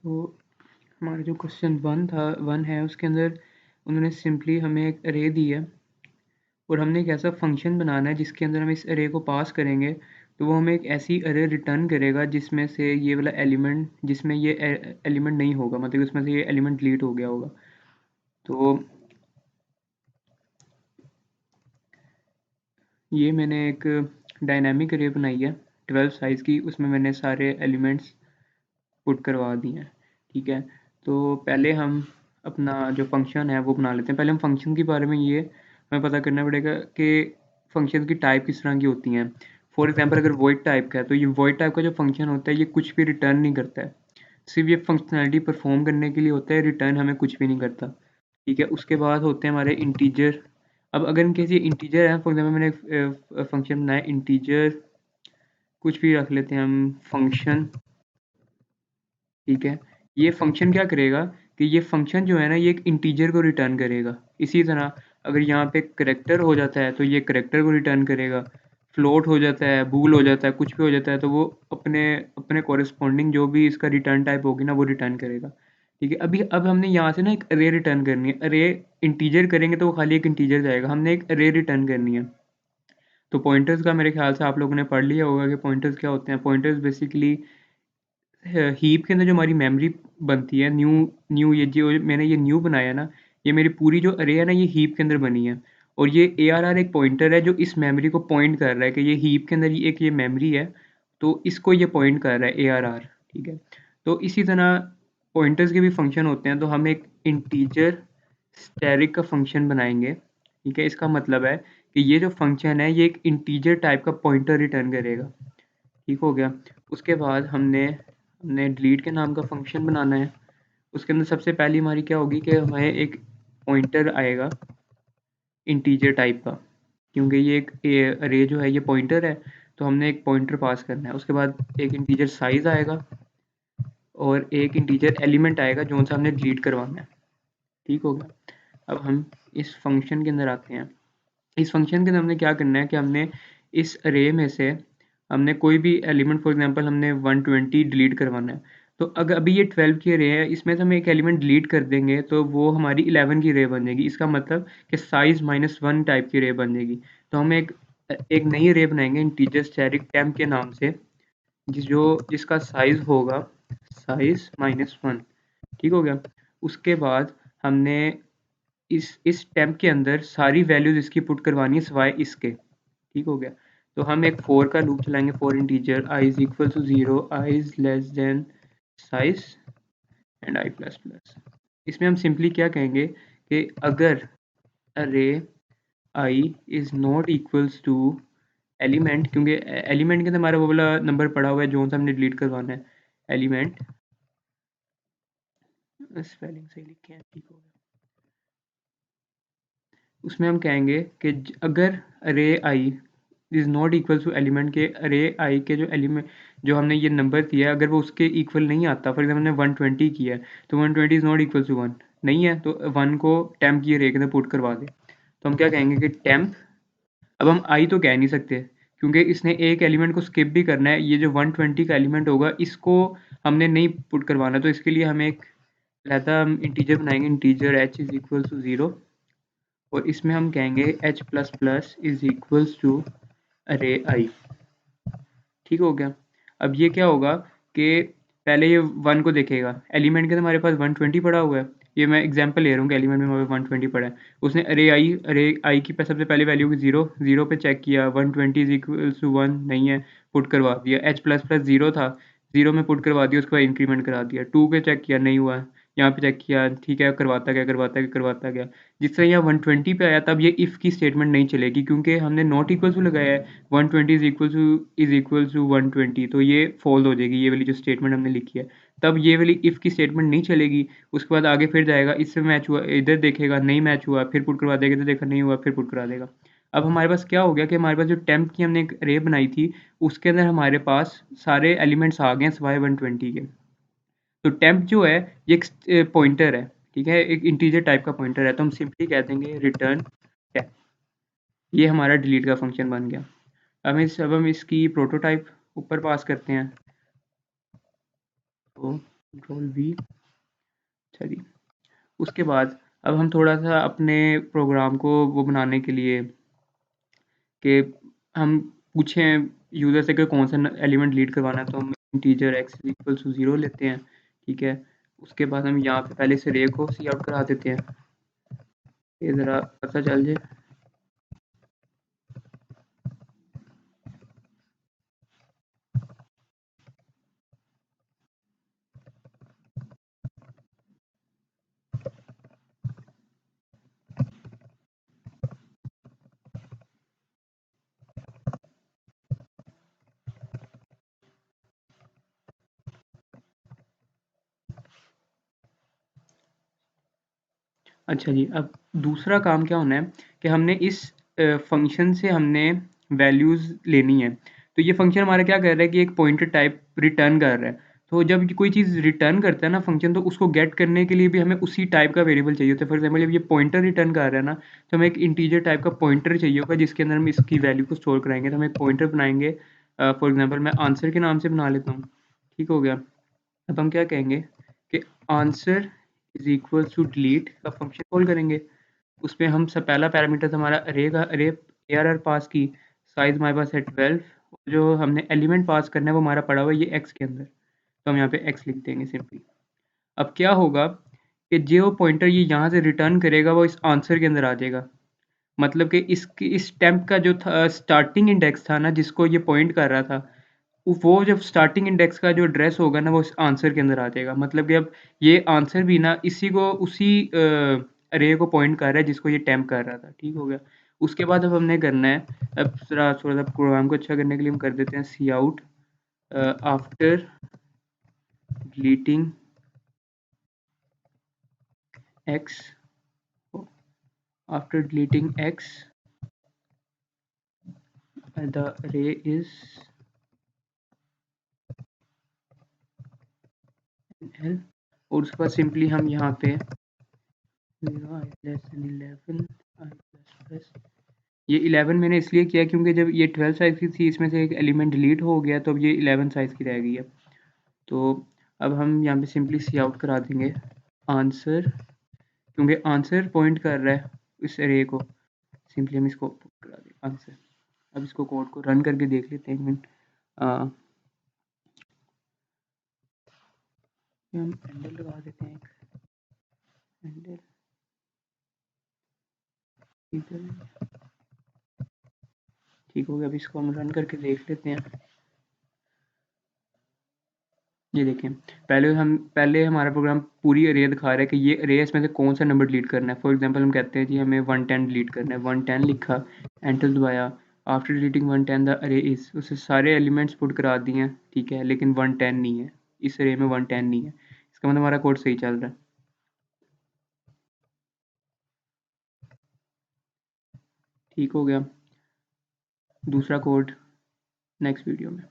तो हमारा जो क्वेश्चन 1 है उसके अंदर उन्होंने सिंपली हमें एक अरे दी है और हमने एक ऐसा फंक्शन बनाना है जिसके अंदर हम इस अरे को पास करेंगे तो वो हमें एक ऐसी अरे रिटर्न करेगा जिसमें से ये वाला एलिमेंट जिसमें ये एलिमेंट नहीं होगा, मतलब उसमें से ये एलिमेंट डिलीट हो गया होगा। तो ये मैंने एक डायनामिक अरे बनाई है 12 साइज़ की, उसमें मैंने सारे एलिमेंट्स पुट करवा दिए हैं। ठीक है, तो पहले हम अपना जो फंक्शन है वो बना लेते हैं। पहले हम फंक्शन के बारे में ये हमें पता करना पड़ेगा कि फंक्शन की टाइप किस तरह की होती हैं। फॉर एग्जांपल अगर वॉइड टाइप का है तो ये वॉइड टाइप का जो फंक्शन होता है ये कुछ भी रिटर्न नहीं करता है, सिर्फ ये फंक्शनैलिटी परफॉर्म करने के लिए होता है, रिटर्न हमें कुछ भी नहीं करता। ठीक है, उसके बाद होते हैं हमारे इंटीजर। अब अगर इनके ये इंटीजर है, फॉर एग्जाम्पल मैंने एक फंक्शन बनाया इंटीजर, कुछ भी रख लेते हैं हम फंक्शन। ठीक है, ये फंक्शन क्या करेगा कि ये फंक्शन जो है ना ये एक इंटीजर को रिटर्न करेगा। इसी तरह अगर यहाँ पे करेक्टर हो जाता है तो ये करेक्टर को रिटर्न करेगा, फ्लोट हो जाता है, बूल हो जाता है, कुछ भी हो जाता है तो वो अपने अपने कॉरेस्पॉन्डिंग जो भी इसका रिटर्न टाइप होगी ना वो रिटर्न करेगा। ठीक है, अब हमने यहाँ से ना एक अरे रिटर्न करनी है। अरे इंटीजर करेंगे तो वो खाली एक इंटीजर जाएगा, हमने एक अरे रिटर्न करनी है। तो पॉइंटर्स का मेरे ख्याल से आप लोगों ने पढ़ लिया होगा कि पॉइंटर्स क्या होते हैं। पॉइंटर्स बेसिकली हीप के अंदर जो हमारी मेमोरी बनती है, न्यू न्यू ये जो मैंने ये न्यू बनाया ना, ये मेरी पूरी जो अरे है ना ये हीप के अंदर बनी है। और ये ARR एक पॉइंटर है जो इस मेमोरी को पॉइंट कर रहा है कि ये हीप के अंदर एक ये मेमोरी है, तो इसको ये पॉइंट कर रहा है ARR। ठीक है, तो इसी तरह पॉइंटर्स के भी फंक्शन होते हैं। तो हम एक इंटीजर स्टैरिक का फंक्शन बनाएंगे। ठीक है, इसका मतलब है कि ये जो फंक्शन है ये एक इंटीजर टाइप का पॉइंटर रिटर्न करेगा। ठीक हो गया, उसके बाद हमने हमने डिलीट के नाम का फंक्शन बनाना है। उसके अंदर सबसे पहली हमारी क्या होगी कि हमें एक पॉइंटर आएगा इंटीजर टाइप का, क्योंकि ये एक अरे जो है ये पॉइंटर है, तो हमने एक पॉइंटर पास करना है। उसके बाद एक इंटीजर साइज आएगा और एक इंटीजर एलिमेंट आएगा जो सा हमने डिलीट करवाना है। ठीक हो गया, अब हम इस फंक्शन के अंदर आते हैं। इस फंक्शन के अंदर हमने क्या करना है कि हमने इस अरे में से हमने कोई भी एलिमेंट, फॉर एग्जांपल हमने 120 डिलीट करवाना है। तो अगर अभी ये 12 की अरे है, इसमें से हम एक एलिमेंट डिलीट कर देंगे तो वो हमारी 11 की अरे बन जाएगी। इसका मतलब कि साइज -1 टाइप की अरे बन जाएगी। तो हम एक एक नई अरे बनाएंगे इंटीजर स्टैरिक टेम्प के नाम से, जिसका साइज होगा साइज -1। ठीक हो गया, उसके बाद हमने इस टेम्प के अंदर सारी वैल्यूज इसकी पुट करवानी है सिवाय इसके। ठीक हो गया, तो हम एक फॉर का लूप चलाएंगे, for integer i is equal to 0, i is less than size and i plus plus. इसमें हम सिंपली क्या कहेंगे कि अगर array i is not equals to element, क्योंकि एलिमेंट के अंदर हमारा वो वाला नंबर पड़ा हुआ है जो सा हमने डिलीट करवाना है, एलिमेंट, स्पेलिंग सही लिखे हैं। ठीक हो गया, उसमें हम कहेंगे कि अगर array i is not equal to element के, अरे आई के जो एलिमेंट जो हमने ये नंबर दिया है अगर वो उसके इक्वल नहीं आता, फॉर एग्जाम्पल हमने 120 किया है तो 120 इज़ नॉट इक्वल टू 1 नहीं है, तो 1 को टेम्प की अरे के अंदर पुट करवा दे। तो हम क्या कहेंगे कि टेम्प, अब हम आई तो कह नहीं सकते क्योंकि इसने एक एलिमेंट को स्किप भी करना है। ये जो 120 का एलिमेंट होगा इसको हमने नहीं पुट करवाना, तो इसके लिए हम एक रहता हम इंटीजर बनाएंगे, integer h is equal to 0 और इसमें हम कहेंगे h plus plus is equals to array I. ठीक हो गया, अब ये क्या होगा कि पहले ये 1 को देखेगा, एलिमेंट के अंदर हमारे पास 120 पड़ा हुआ है। ये मैं एग्जांपल ले रहा हूँ कि एलिमेंट में हमारे 120 पड़ा है। उसने अरे आई की सबसे पहले वैल्यू की 0 पे चेक किया, 120 इज इक्वल टू 1 नहीं है, पुट करवा दिया। h प्लस प्लस 0 था, 0 में पुट करवा दिया, उसके बाद इंक्रीमेंट करा दिया। 2 पे चेक किया नहीं हुआ, यहाँ पे चेक किया ठीक है, करवाता गया। जिस तरह यहाँ 120 पे आया तब ये इफ़ की स्टेटमेंट नहीं चलेगी क्योंकि हमने नॉट इक्वल टू लगाया है, 120 इज इक्वल टू 120, तो ये फॉल्स हो जाएगी ये वाली जो स्टेटमेंट हमने लिखी है। तब ये वाली इफ़ की स्टेटमेंट नहीं चलेगी। उसके बाद आगे फिर जाएगा, इससे मैच हुआ इधर देखेगा नहीं मैच हुआ, फिर पुट करवा देगा, इधर देखा नहीं हुआ फिर पुट करा देगा। अब हमारे पास क्या हो गया कि हमारे पास जो टेम्प की हमने एक अरे बनाई थी उसके अंदर हमारे पास सारे एलिमेंट्स आ गए हैं सिवाय 120 के। तो टेम्प जो है ये एक पॉइंटर है, ठीक है, एक इंटीजर टाइप का पॉइंटर है, तो हम सिंपली कह देंगे रिटर्न टेम्प। ये हमारा डिलीट का फंक्शन बन गया। अब हम इसकी प्रोटोटाइप ऊपर पास करते हैं। तो कंट्रोल वी। अच्छा जी, उसके बाद अब हम थोड़ा सा अपने प्रोग्राम को वो बनाने के लिए कि हम पूछें यूज़र से कि कौन सा एलिमेंट डिलीट करवाना है, तो हम इंटीजर x इक्वल टू 0 लेते हैं। ठीक है, उसके बाद हम यहाँ पे पहले से रे को सी आउट करा देते हैं, ये ज़रा पता चल जाए। अच्छा जी, अब दूसरा काम क्या होना है कि हमने इस फंक्शन से हमने वैल्यूज़ लेनी है। तो ये फंक्शन हमारा क्या कर रहा है कि एक पॉइंटर टाइप रिटर्न कर रहा है। तो जब कोई चीज़ रिटर्न करता है ना फंक्शन, तो उसको गेट करने के लिए भी हमें उसी टाइप का वेरिएबल चाहिए होता है। फॉर एग्जांपल जब ये पॉइंटर रिटर्न कर रहा है ना, तो हमें एक इंटीजर टाइप का पॉइंटर चाहिए होगा जिसके अंदर हम इसकी वैल्यू को स्टोर कराएँगे। तो हम एक पॉइंटर बनाएँगे, फॉर एग्जांपल मैं आंसर के नाम से बना लेता हूँ। ठीक हो गया? अब हम क्या कहेंगे कि answer is equal to delete का फंक्शन कॉल करेंगे। उसमें हम सब पहला पैरामीटर हमारा अरे का अरे ARR पास की, साइज हमारे पास है 12, जो हमने एलिमेंट पास करना है वो हमारा पड़ा हुआ है ये एक्स के अंदर, तो हम यहाँ पे एक्स लिख देंगे सिंपली। अब क्या होगा कि जो पॉइंटर ये यहाँ से रिटर्न करेगा वो इस आंसर के अंदर आ जाएगा। मतलब कि इसकी इस टेम्प का जो था स्टार्टिंग इंडेक्स था ना जिसको ये पॉइंट कर रहा था, वो जब स्टार्टिंग इंडेक्स का जो एड्रेस होगा ना वो इस आंसर के अंदर आ जाएगा। मतलब कि अब ये आंसर भी ना इसी को उसी अरे को पॉइंट कर रहा है जिसको ये टेम्प कर रहा था। ठीक हो गया? उसके बाद अब हमने करना है, अब थोड़ा सा प्रोग्राम को अच्छा करने के लिए हम कर देते हैं cout after deleting x, after deleting x the array is l, और उसके बाद सिंपली हम यहाँ पे 0 i less than 11 i plus plus, ये 11 मैंने इसलिए किया क्योंकि जब ये 12 साइज़ की थी इसमें से एक एलिमेंट डिलीट हो गया तो अब ये 11 साइज़ की रह गई है। तो अब हम यहाँ पे सिंपली सी आउट करा देंगे आंसर, क्योंकि आंसर पॉइंट कर रहा है इस एरे को, सिंपली हम इसको करा दें आंसर। अब इसको कोड को रन करके देख लेते हैं एक मिनट। हम हैंडल लगा देते हैं, एक हैंडल। ठीक हो गया, अब इसको हम रन करके देख लेते हैं। ये देखें, पहले हमारा प्रोग्राम पूरी अरे दिखा रहा है कि ये अरे इसमें से कौन सा नंबर डिलीट करना है। फॉर एग्जांपल हम कहते हैं जी हमें 110 डिलीट करना है, 110 लिखा, एंटर दबाया, आफ्टर डिलीटिंग 110 द अरे इज, उससे सारे एलिमेंट्स पुट करा दिए हैं। ठीक है, लेकिन 110 नहीं है, इस अरे में 110 नहीं है। इसका मतलब हमारा कोड सही चल रहा है। ठीक हो गया, दूसरा कोड नेक्स्ट वीडियो में।